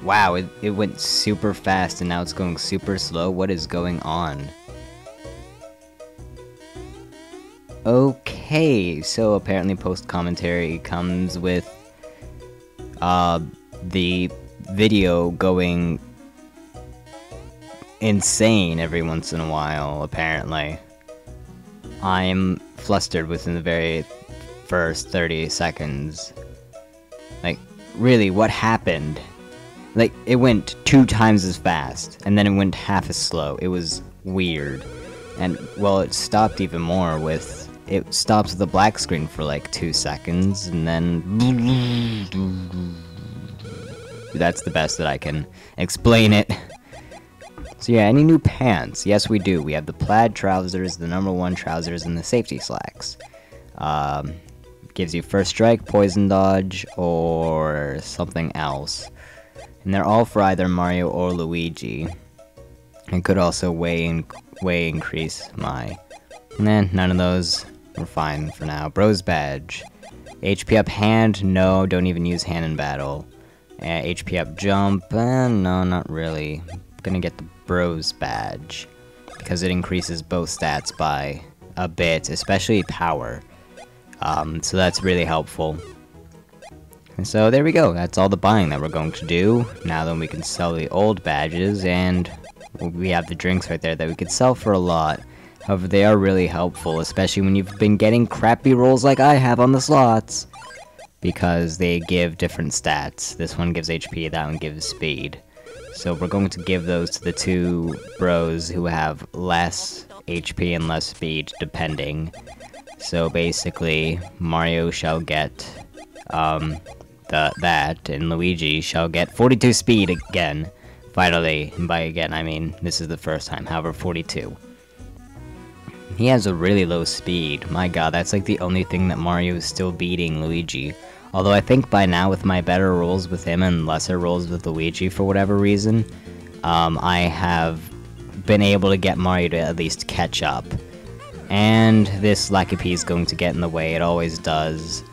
Wow, it went super fast and now it's going super slow. What is going on? Okay, so apparently post commentary comes with the video going insane every once in a while, apparently. I'm flustered within the very first 30 seconds. Like, really, what happened? Like, it went 2 times as fast, and then it went half as slow. It was weird. And, well, it stopped even more with... It stops with a black screen for like 2 seconds, and then... That's the best that I can explain it. So yeah, any new pants? Yes, we do. We have the plaid trousers, the #1 trousers, and the safety slacks. Gives you first strike, poison dodge, or something else. And they're all for either Mario or Luigi. And could also way increase my... Nah, none of those. We're fine for now. Bros badge. HP up hand? No, don't even use hand in battle. HP up jump? No, not really. Gonna get the Bros badge because it increases both stats by a bit, especially power. So that's really helpful. And so there we go. That's all the buying that we're going to do. Now then we can sell the old badges, and we have the drinks right there that we could sell for a lot. However, they are really helpful, especially when you've been getting crappy rolls like I have on the slots, because they give different stats. This one gives HP, that one gives speed. So we're going to give those to the 2 bros who have less HP and less speed, depending. So basically, Mario shall get that, and Luigi shall get 42 speed again. Finally, and by again, I mean this is the first time, however, 42. He has a really low speed. My god, that's like the only thing that Mario is still beating Luigi. Although I think by now, with my better rolls with him and lesser rolls with Luigi for whatever reason, I have been able to get Mario to at least catch up. And this Lackapee is going to get in the way, it always does.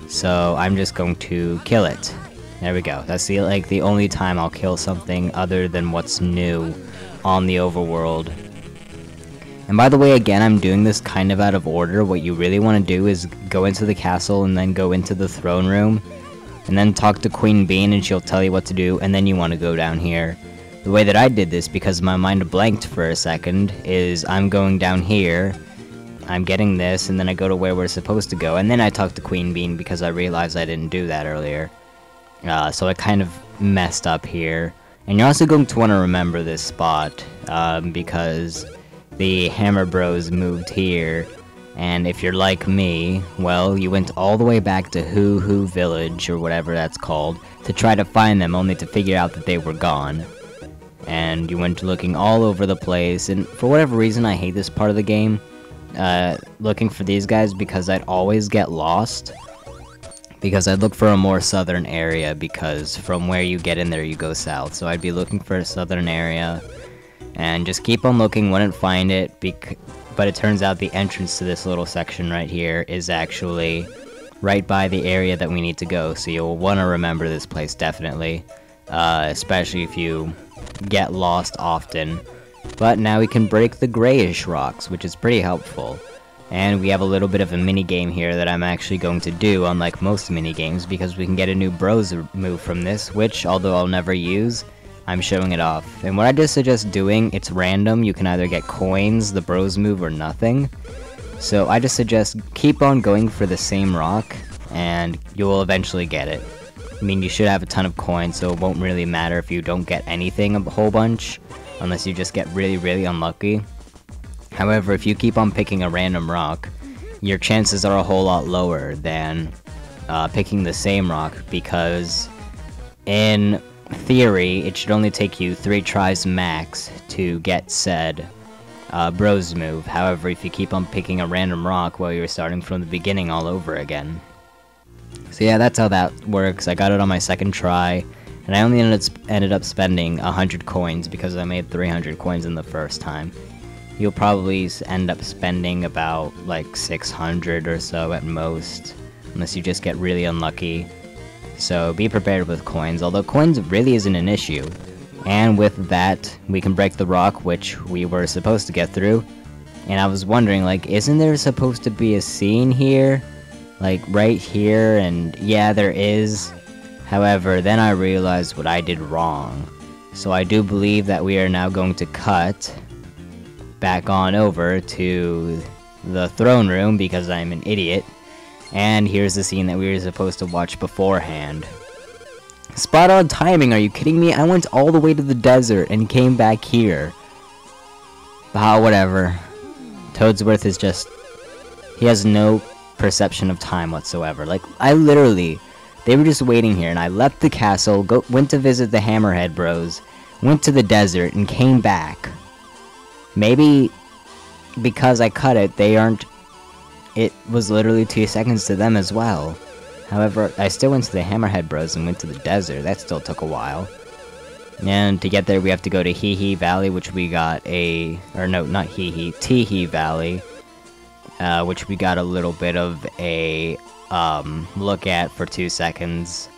So I'm just going to kill it. There we go. That's the only time I'll kill something other than what's new on the overworld. And by the way, again, I'm doing this kind of out of order. What you really want to do is go into the castle and then go into the throne room. And then talk to Queen Bean and she'll tell you what to do. And then you want to go down here. The way that I did this, because my mind blanked for a second, is I'm going down here. I'm getting this, and then I go to where we're supposed to go. And then I talk to Queen Bean because I realized I didn't do that earlier. So I kind of messed up here. And you're also going to want to remember this spot. Because... the Hammer Bros moved here, and if you're like me, well, you went all the way back to Hoo Hoo Village, or whatever that's called, to try to find them, only to figure out that they were gone. And you went looking all over the place, and for whatever reason, I hate this part of the game, looking for these guys, because I'd always get lost. Because I'd look for a more southern area, because from where you get in there, you go south. So I'd be looking for a southern area, and just keep on looking, wouldn't find it, but it turns out the entrance to this little section right here is actually right by the area that we need to go, so you'll want to remember this place definitely, especially if you get lost often. But now we can break the grayish rocks, which is pretty helpful. And we have a little bit of a mini-game here that I'm actually going to do, unlike most mini-games, because we can get a new Bros move from this, which, although I'll never use, I'm showing it off. And what I just suggest doing, it's random, you can either get coins, the Bros move, or nothing. So I just suggest keep on going for the same rock, and you will eventually get it. I mean, you should have a ton of coins, so it won't really matter if you don't get anything a whole bunch, unless you just get really, really unlucky. However, if you keep on picking a random rock, your chances are a whole lot lower than picking the same rock, because in theory, it should only take you 3 tries max to get said Bros move. However, if you keep on picking a random rock, well, you're starting from the beginning all over again. So yeah, that's how that works. I got it on my second try, and I only ended up spending 100 coins because I made 300 coins in the first time. You'll probably end up spending about like 600 or so at most, unless you just get really unlucky. So be prepared with coins, although coins really isn't an issue. And with that, we can break the rock, which we were supposed to get through. And I was wondering, like, isn't there supposed to be a scene here? Like, right here, and yeah, there is. However, then I realized what I did wrong. So I do believe that we are now going to cut back on over to the throne room because I'm an idiot. And here's the scene that we were supposed to watch beforehand. Spot on timing, are you kidding me? I went all the way to the desert and came back here. Ah, whatever. Toadsworth is just... he has no perception of time whatsoever. Like, I literally... they were just waiting here, and I left the castle, went to visit the Hammerhead Bros, went to the desert, and came back. Maybe because I cut it, they aren't... it was literally 2 seconds to them as well. However, I still went to the Hammerhead Bros and went to the desert. That still took a while. And to get there, we have to go to Hee Valley, which we got a... or no, not Teehee Valley. Which we got a little bit of a look at for 2 seconds.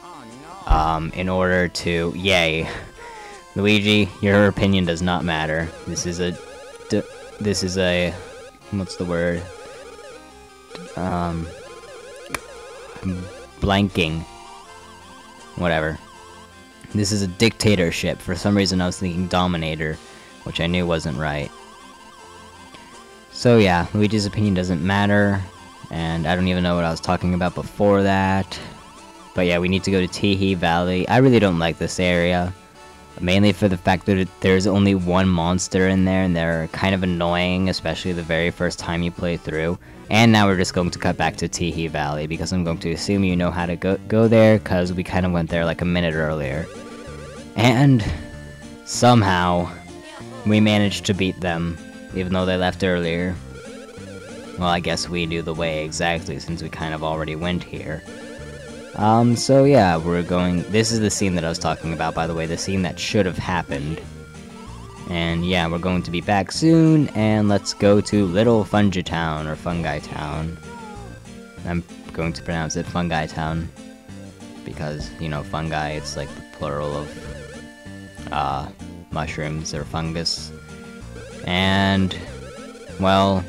In order to... yay. Luigi, your opinion does not matter. This is a... what's the word? Blanking. Whatever. This is a dictatorship. For some reason I was thinking dominator, which I knew wasn't right. So yeah, Luigi's opinion doesn't matter, and I don't even know what I was talking about before that. But yeah, we need to go to Teehee Valley. I really don't like this area, mainly for the fact that there's only one monster in there, and they're kind of annoying, especially the very first time you play through. And now we're just going to cut back to Teehee Valley, because I'm going to assume you know how to go there, because we kind of went there like a minute earlier. And somehow, we managed to beat them, even though they left earlier. Well, I guess we knew the way exactly, since we kind of already went here. So yeah, we're going... this is the scene that I was talking about, by the way, the scene that should have happened. And yeah, we're going to be back soon, and let's go to Little Fungi Town, or Fungi Town. I'm going to pronounce it Fungi Town, because, you know, fungi, it's like the plural of, mushrooms, or fungus. And, well,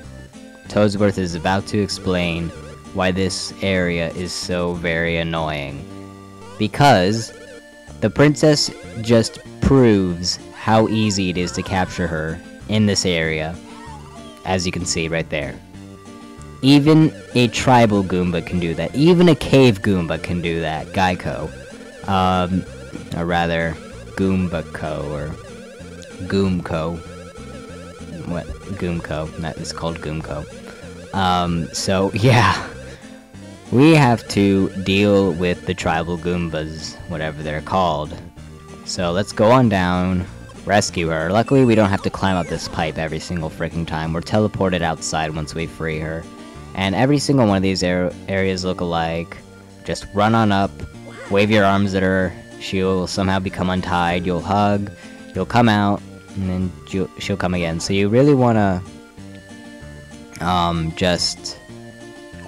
Toadsworth is about to explain why this area is so very annoying. Because the princess just proves how easy it is to capture her in this area, as you can see right there. Even a tribal Goomba can do that. Even a cave Goomba can do that. Geico. Or rather, Goombako, or Goomco. What? Goomco. That is called Goomco. So, yeah. We have to deal with the tribal Goombas, whatever they're called. So, let's go on down, rescue her. Luckily, we don't have to climb up this pipe every single freaking time. We're teleported outside once we free her. And every single one of these areas look alike. Just run on up, wave your arms at her, she'll somehow become untied, you'll hug, you'll come out, and then she'll come again. So you really wanna, just...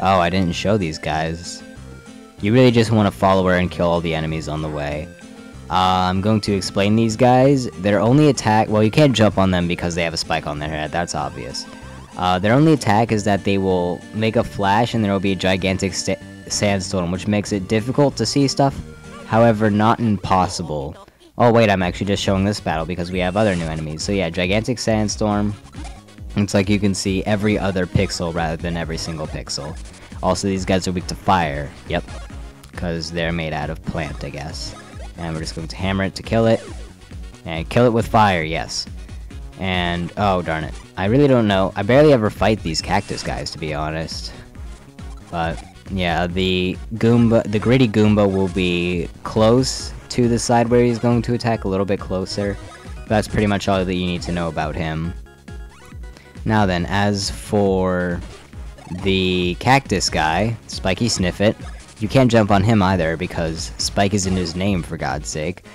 oh, I didn't show these guys. You really just want to follow her and kill all the enemies on the way. I'm going to explain these guys. Their only attack... well, you can't jump on them because they have a spike on their head, that's obvious. Their only attack is that they will make a flash and there will be a gigantic sandstorm, which makes it difficult to see stuff. However, not impossible. Oh wait, I'm actually just showing this battle because we have other new enemies. So yeah, gigantic sandstorm. It's like you can see every other pixel rather than every single pixel. Also, these guys are weak to fire. Yep. Because they're made out of plant, I guess. And we're just going to hammer it to kill it. And kill it with fire, yes. And, oh darn it. I really don't know. I barely ever fight these cactus guys, to be honest. But, yeah, the gritty Goomba will be close to the side where he's going to attack, a little bit closer. That's pretty much all that you need to know about him. Now then, as for the cactus guy, Spiky Sniffit, you can't jump on him either because Spike is in his name, for God's sake.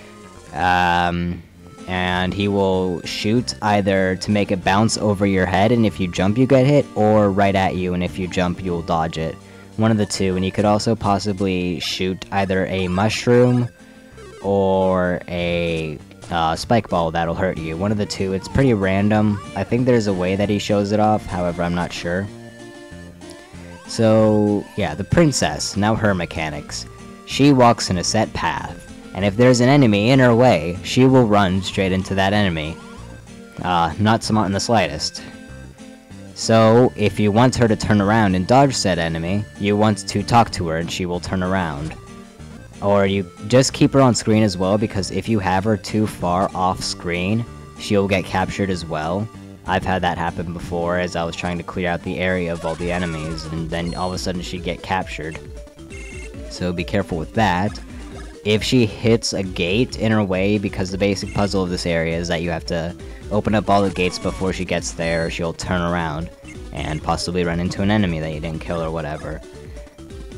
And he will shoot either to make it bounce over your head, and if you jump you get hit, or right at you, and if you jump you'll dodge it. One of the two, and you could also possibly shoot either a mushroom or a spike ball that'll hurt you. One of the two. It's pretty random. I think there's a way that he shows it off, however, I'm not sure. So, yeah, the princess, now her mechanics. She walks in a set path, and if there's an enemy in her way, she will run straight into that enemy. Not smart in the slightest. So, if you want her to turn around and dodge said enemy, you want to talk to her and she will turn around. Or you just keep her on screen as well, because if you have her too far off screen, she'll get captured as well. I've had that happen before as I was trying to clear out the area of all the enemies, and then all of a sudden she'd get captured. So be careful with that. If she hits a gate in her way, because the basic puzzle of this area is that you have to open up all the gates before she gets there, she'll turn around and possibly run into an enemy that you didn't kill or whatever.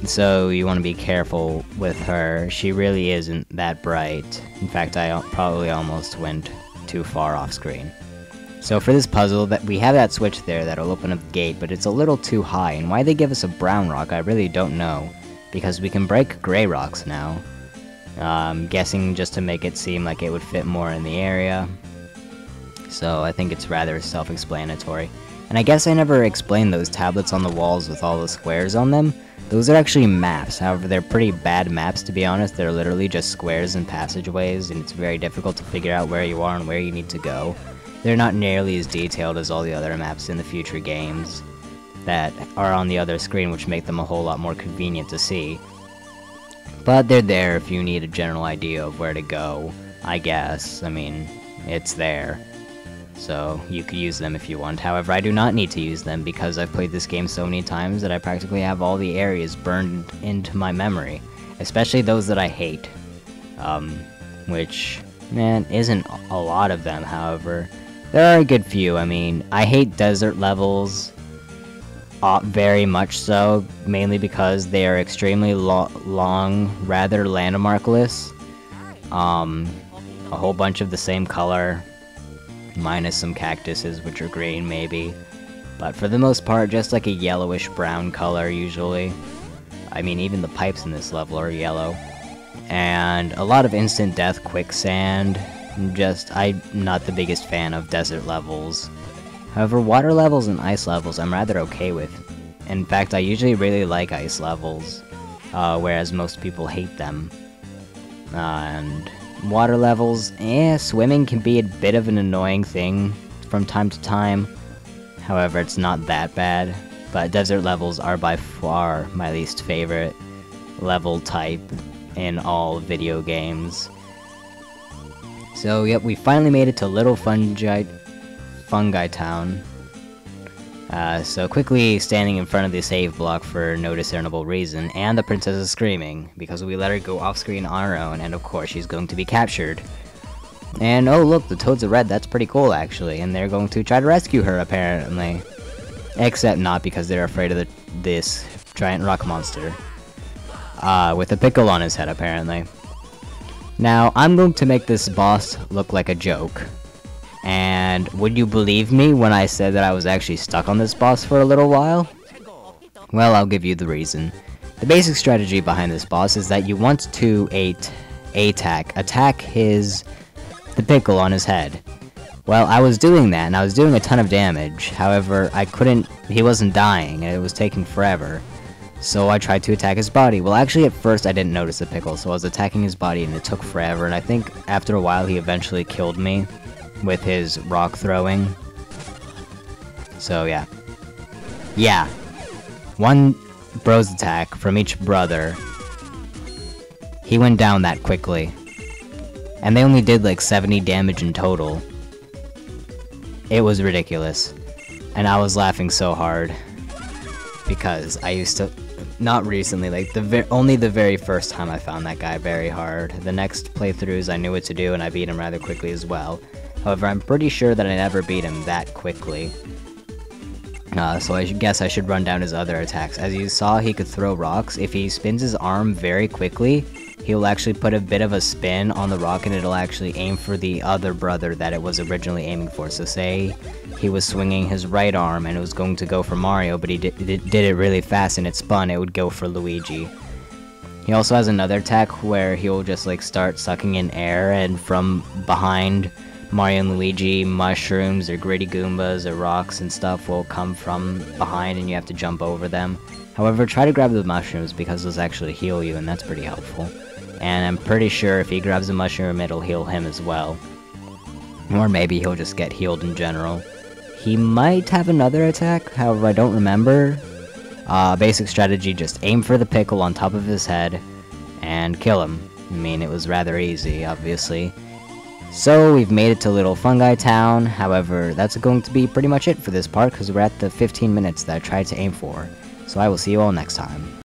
So you want to be careful with her. She really isn't that bright. In fact, I probably almost went too far off screen. So for this puzzle, that we have that switch there that'll open up the gate, but it's a little too high, and why they give us a brown rock I really don't know, because we can break gray rocks now. I'm guessing just to make it seem like it would fit more in the area. So I think it's rather self-explanatory. And I guess I never explained those tablets on the walls with all the squares on them. Those are actually maps, however they're pretty bad maps to be honest. They're literally just squares and passageways, and it's very difficult to figure out where you are and where you need to go. They're not nearly as detailed as all the other maps in the future games that are on the other screen, which make them a whole lot more convenient to see. But they're there if you need a general idea of where to go, I guess. I mean, it's there. So you could use them if you want. However, I do not need to use them because I've played this game so many times that I practically have all the areas burned into my memory. Especially those that I hate. Which, man, isn't a lot of them, however. There are a good few. I mean, I hate desert levels very much so, mainly because they are extremely long, rather landmarkless. A whole bunch of the same color, minus some cactuses which are green maybe. But for the most part, just like a yellowish brown color usually. I mean, even the pipes in this level are yellow. And a lot of instant death quicksand. I'm not the biggest fan of desert levels. However, water levels and ice levels I'm rather okay with. In fact, I usually really like ice levels, whereas most people hate them. And water levels, swimming can be a bit of an annoying thing from time to time. However, it's not that bad. But desert levels are by far my least favorite level type in all video games. So, yep, we finally made it to Little Fungi Town. So quickly standing in front of the save block for no discernible reason, and the princess is screaming, because we let her go off screen on her own, and of course she's going to be captured. And oh look, the toads are red, that's pretty cool actually, and they're going to try to rescue her apparently. Except not, because they're afraid of this giant rock monster. With a pickle on his head apparently. Now, I'm going to make this boss look like a joke. And would you believe me when I said that I was actually stuck on this boss for a little while? Well, I'll give you the reason. The basic strategy behind this boss is that you want to attack the pickle on his head. Well, I was doing that, and I was doing a ton of damage. However, he wasn't dying, and it was taking forever. So I tried to attack his body. Well, actually, at first I didn't notice the pickle, so I was attacking his body, and it took forever, and I think after a while he eventually killed me with his rock throwing. So, yeah. Yeah. One bro's attack from each brother. He went down that quickly. And they only did like 70 damage in total. It was ridiculous. And I was laughing so hard. Because I used to... Not recently, like only the very first time I found that guy very hard. The next playthroughs I knew what to do and I beat him rather quickly as well. However, I'm pretty sure that I never beat him that quickly. So I guess I should run down his other attacks. As you saw, he could throw rocks. If he spins his arm very quickly, he'll actually put a bit of a spin on the rock and it'll actually aim for the other brother that it was originally aiming for. So say he was swinging his right arm and it was going to go for Mario, but he did it really fast and it spun, it would go for Luigi. He also has another attack where he'll just like start sucking in air, and from behind Mario and Luigi, mushrooms or gritty Goombas or rocks and stuff will come from behind and you have to jump over them. However, try to grab the mushrooms because those actually heal you, and that's pretty helpful. And I'm pretty sure if he grabs a mushroom, it'll heal him as well. Or maybe he'll just get healed in general. He might have another attack, however I don't remember. Basic strategy, just aim for the pickle on top of his head and kill him. I mean, it was rather easy, obviously. So, we've made it to Little Fungi Town. However, that's going to be pretty much it for this part because we're at the 15 minutes that I tried to aim for. So I will see you all next time.